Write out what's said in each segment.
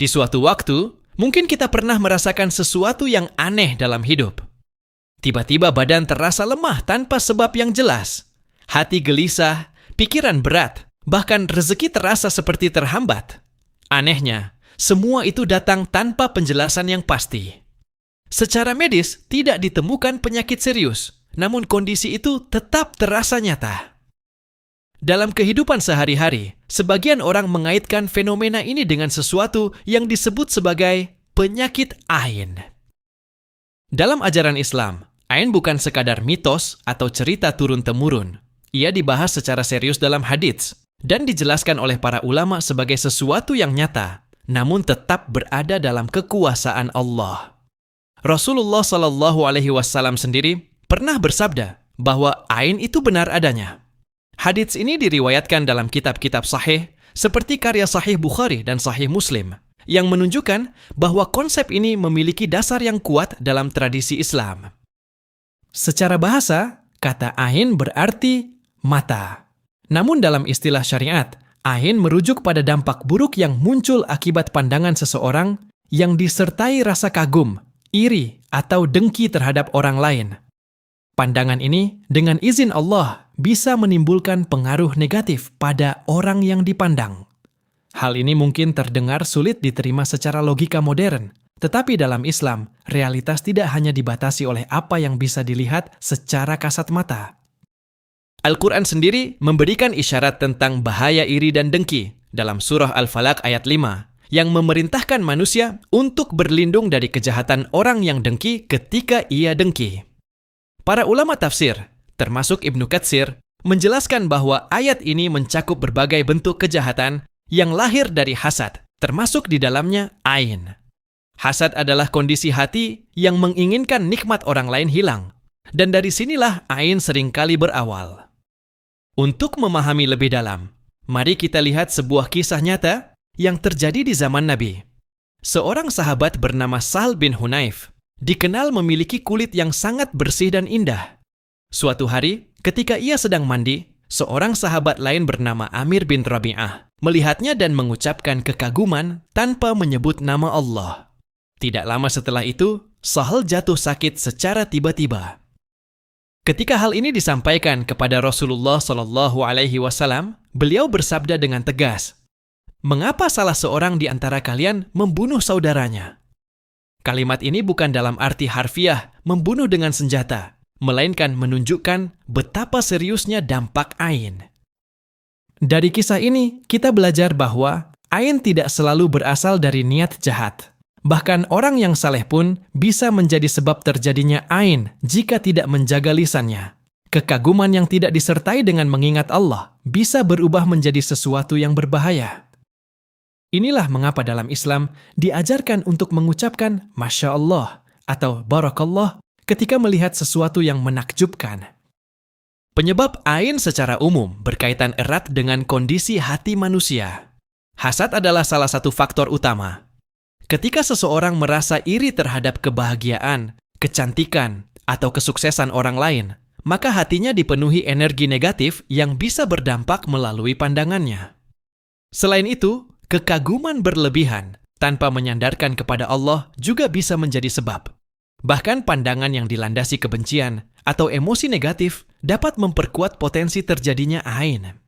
Di suatu waktu, mungkin kita pernah merasakan sesuatu yang aneh dalam hidup. Tiba-tiba badan terasa lemah tanpa sebab yang jelas. Hati gelisah, pikiran berat, bahkan rezeki terasa seperti terhambat. Anehnya, semua itu datang tanpa penjelasan yang pasti. Secara medis, tidak ditemukan penyakit serius, namun kondisi itu tetap terasa nyata. Dalam kehidupan sehari-hari, sebagian orang mengaitkan fenomena ini dengan sesuatu yang disebut sebagai penyakit ain. Dalam ajaran Islam, ain bukan sekadar mitos atau cerita turun-temurun. Ia dibahas secara serius dalam hadits dan dijelaskan oleh para ulama sebagai sesuatu yang nyata, namun tetap berada dalam kekuasaan Allah. Rasulullah SAW sendiri pernah bersabda bahwa ain itu benar adanya. Hadits ini diriwayatkan dalam kitab-kitab sahih seperti karya Sahih Bukhari dan Sahih Muslim yang menunjukkan bahwa konsep ini memiliki dasar yang kuat dalam tradisi Islam. Secara bahasa, kata ain berarti mata. Namun dalam istilah syariat, ain merujuk pada dampak buruk yang muncul akibat pandangan seseorang yang disertai rasa kagum, iri, atau dengki terhadap orang lain. Pandangan ini, dengan izin Allah, bisa menimbulkan pengaruh negatif pada orang yang dipandang. Hal ini mungkin terdengar sulit diterima secara logika modern, tetapi dalam Islam, realitas tidak hanya dibatasi oleh apa yang bisa dilihat secara kasat mata. Al-Quran sendiri memberikan isyarat tentang bahaya iri dan dengki dalam surah Al-Falaq ayat 5, yang memerintahkan manusia untuk berlindung dari kejahatan orang yang dengki ketika ia dengki. Para ulama tafsir, termasuk Ibnu Katsir, menjelaskan bahwa ayat ini mencakup berbagai bentuk kejahatan yang lahir dari hasad, termasuk di dalamnya ain. Hasad adalah kondisi hati yang menginginkan nikmat orang lain hilang, dan dari sinilah ain seringkali berawal. Untuk memahami lebih dalam, mari kita lihat sebuah kisah nyata yang terjadi di zaman Nabi. Seorang sahabat bernama Sahal bin Hunayf dikenal memiliki kulit yang sangat bersih dan indah. Suatu hari, ketika ia sedang mandi, seorang sahabat lain bernama Amir bin Rabi'ah melihatnya dan mengucapkan kekaguman tanpa menyebut nama Allah. Tidak lama setelah itu, Sahal jatuh sakit secara tiba-tiba. Ketika hal ini disampaikan kepada Rasulullah SAW, beliau bersabda dengan tegas, "Mengapa salah seorang di antara kalian membunuh saudaranya?" Kalimat ini bukan dalam arti harfiah membunuh dengan senjata, melainkan menunjukkan betapa seriusnya dampak ain. Dari kisah ini, kita belajar bahwa ain tidak selalu berasal dari niat jahat. Bahkan orang yang saleh pun bisa menjadi sebab terjadinya ain jika tidak menjaga lisannya. Kekaguman yang tidak disertai dengan mengingat Allah bisa berubah menjadi sesuatu yang berbahaya. Inilah mengapa dalam Islam diajarkan untuk mengucapkan Masya Allah atau Barakallah ketika melihat sesuatu yang menakjubkan. Penyebab ain secara umum berkaitan erat dengan kondisi hati manusia. Hasad adalah salah satu faktor utama. Ketika seseorang merasa iri terhadap kebahagiaan, kecantikan, atau kesuksesan orang lain, maka hatinya dipenuhi energi negatif yang bisa berdampak melalui pandangannya. Selain itu, kekaguman berlebihan tanpa menyandarkan kepada Allah juga bisa menjadi sebab. Bahkan pandangan yang dilandasi kebencian atau emosi negatif dapat memperkuat potensi terjadinya ain.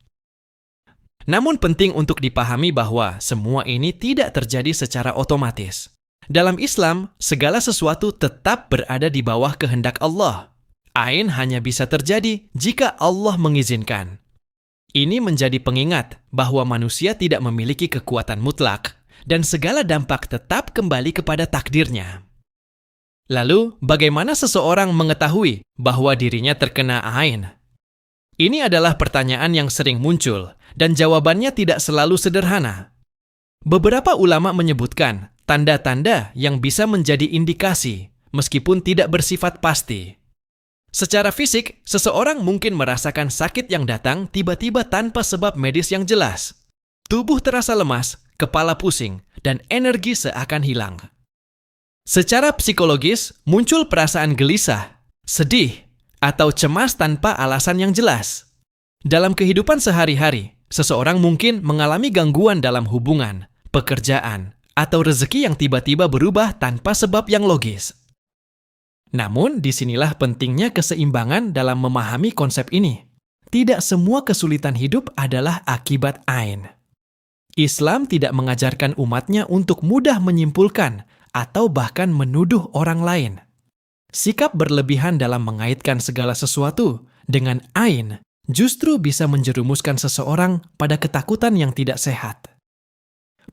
Namun penting untuk dipahami bahwa semua ini tidak terjadi secara otomatis. Dalam Islam, segala sesuatu tetap berada di bawah kehendak Allah. Ain hanya bisa terjadi jika Allah mengizinkan. Ini menjadi pengingat bahwa manusia tidak memiliki kekuatan mutlak dan segala dampak tetap kembali kepada takdirnya. Lalu, bagaimana seseorang mengetahui bahwa dirinya terkena ain? Ini adalah pertanyaan yang sering muncul dan jawabannya tidak selalu sederhana. Beberapa ulama menyebutkan tanda-tanda yang bisa menjadi indikasi meskipun tidak bersifat pasti. Secara fisik, seseorang mungkin merasakan sakit yang datang tiba-tiba tanpa sebab medis yang jelas. Tubuh terasa lemas, kepala pusing, dan energi seakan hilang. Secara psikologis, muncul perasaan gelisah, sedih, atau cemas tanpa alasan yang jelas. Dalam kehidupan sehari-hari, seseorang mungkin mengalami gangguan dalam hubungan, pekerjaan, atau rezeki yang tiba-tiba berubah tanpa sebab yang logis. Namun, disinilah pentingnya keseimbangan dalam memahami konsep ini. Tidak semua kesulitan hidup adalah akibat ain. Islam tidak mengajarkan umatnya untuk mudah menyimpulkan atau bahkan menuduh orang lain. Sikap berlebihan dalam mengaitkan segala sesuatu dengan ain justru bisa menjerumuskan seseorang pada ketakutan yang tidak sehat.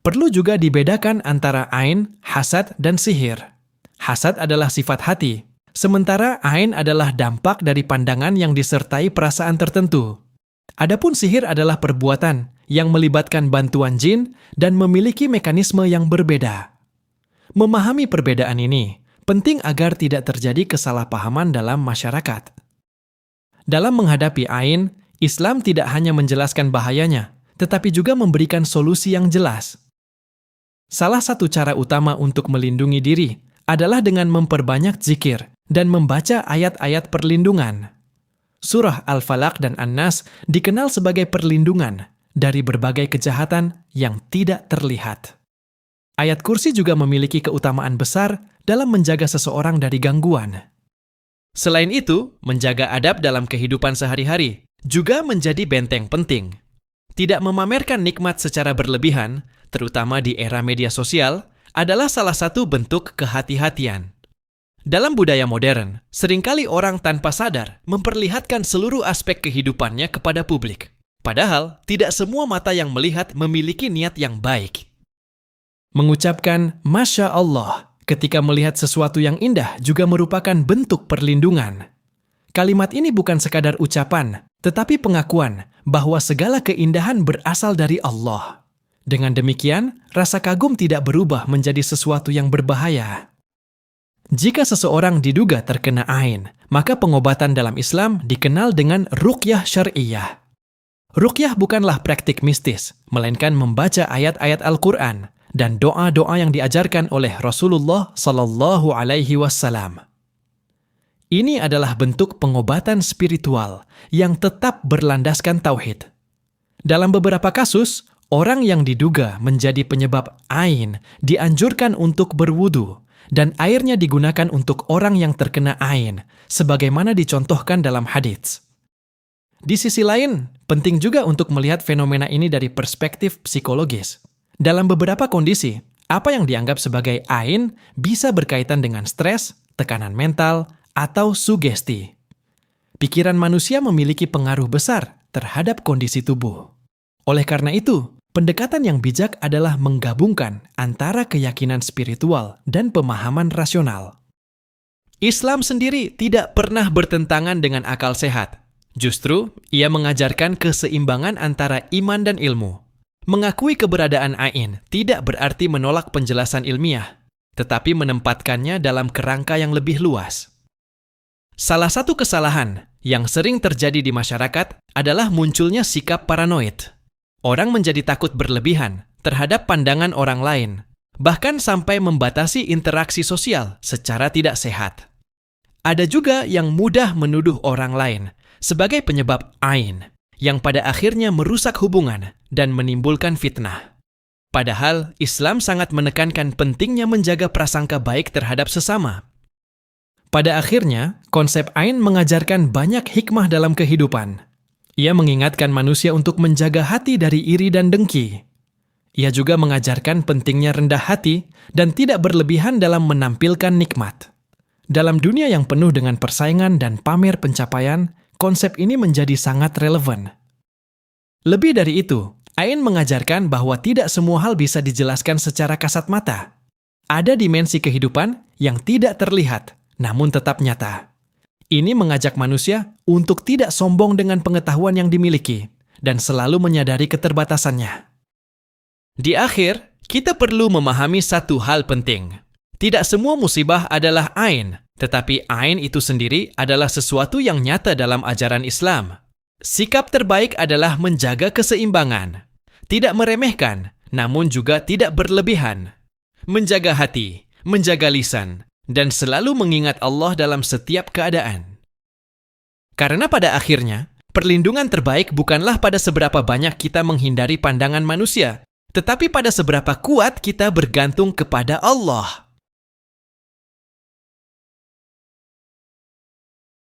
Perlu juga dibedakan antara ain, hasad, dan sihir. Hasad adalah sifat hati, sementara ain adalah dampak dari pandangan yang disertai perasaan tertentu. Adapun sihir adalah perbuatan yang melibatkan bantuan jin dan memiliki mekanisme yang berbeda. Memahami perbedaan ini penting agar tidak terjadi kesalahpahaman dalam masyarakat. Dalam menghadapi ain, Islam tidak hanya menjelaskan bahayanya, tetapi juga memberikan solusi yang jelas. Salah satu cara utama untuk melindungi diri adalah dengan memperbanyak zikir dan membaca ayat-ayat perlindungan. Surah Al-Falaq dan An-Nas dikenal sebagai perlindungan dari berbagai kejahatan yang tidak terlihat. Ayat kursi juga memiliki keutamaan besar dalam menjaga seseorang dari gangguan. Selain itu, menjaga adab dalam kehidupan sehari-hari juga menjadi benteng penting. Tidak memamerkan nikmat secara berlebihan, terutama di era media sosial, adalah salah satu bentuk kehati-hatian. Dalam budaya modern, seringkali orang tanpa sadar memperlihatkan seluruh aspek kehidupannya kepada publik. Padahal, tidak semua mata yang melihat memiliki niat yang baik. Mengucapkan Masya Allah ketika melihat sesuatu yang indah juga merupakan bentuk perlindungan. Kalimat ini bukan sekadar ucapan, tetapi pengakuan bahwa segala keindahan berasal dari Allah. Dengan demikian, rasa kagum tidak berubah menjadi sesuatu yang berbahaya. Jika seseorang diduga terkena ain, maka pengobatan dalam Islam dikenal dengan ruqyah syar'iyyah. Ruqyah bukanlah praktik mistis, melainkan membaca ayat-ayat Al-Quran dan doa-doa yang diajarkan oleh Rasulullah Sallallahu Alaihi Wasallam. Ini adalah bentuk pengobatan spiritual yang tetap berlandaskan tauhid. Dalam beberapa kasus, orang yang diduga menjadi penyebab ain dianjurkan untuk berwudu dan airnya digunakan untuk orang yang terkena ain, sebagaimana dicontohkan dalam hadits. Di sisi lain, penting juga untuk melihat fenomena ini dari perspektif psikologis. Dalam beberapa kondisi, apa yang dianggap sebagai ain bisa berkaitan dengan stres, tekanan mental, atau sugesti. Pikiran manusia memiliki pengaruh besar terhadap kondisi tubuh. Oleh karena itu, pendekatan yang bijak adalah menggabungkan antara keyakinan spiritual dan pemahaman rasional. Islam sendiri tidak pernah bertentangan dengan akal sehat. Justru, ia mengajarkan keseimbangan antara iman dan ilmu. Mengakui keberadaan ain tidak berarti menolak penjelasan ilmiah, tetapi menempatkannya dalam kerangka yang lebih luas. Salah satu kesalahan yang sering terjadi di masyarakat adalah munculnya sikap paranoid. Orang menjadi takut berlebihan terhadap pandangan orang lain, bahkan sampai membatasi interaksi sosial secara tidak sehat. Ada juga yang mudah menuduh orang lain sebagai penyebab ain, yang pada akhirnya merusak hubungan dan menimbulkan fitnah. Padahal, Islam sangat menekankan pentingnya menjaga prasangka baik terhadap sesama. Pada akhirnya, konsep ain mengajarkan banyak hikmah dalam kehidupan. Ia mengingatkan manusia untuk menjaga hati dari iri dan dengki. Ia juga mengajarkan pentingnya rendah hati dan tidak berlebihan dalam menampilkan nikmat. Dalam dunia yang penuh dengan persaingan dan pamer pencapaian, konsep ini menjadi sangat relevan. Lebih dari itu, ain mengajarkan bahwa tidak semua hal bisa dijelaskan secara kasat mata. Ada dimensi kehidupan yang tidak terlihat, namun tetap nyata. Ini mengajak manusia untuk tidak sombong dengan pengetahuan yang dimiliki dan selalu menyadari keterbatasannya. Di akhir, kita perlu memahami satu hal penting. Tidak semua musibah adalah ain, tetapi ain itu sendiri adalah sesuatu yang nyata dalam ajaran Islam. Sikap terbaik adalah menjaga keseimbangan, tidak meremehkan, namun juga tidak berlebihan. Menjaga hati, menjaga lisan, dan selalu mengingat Allah dalam setiap keadaan. Karena pada akhirnya, perlindungan terbaik bukanlah pada seberapa banyak kita menghindari pandangan manusia, Tetapi pada seberapa kuat kita bergantung kepada Allah.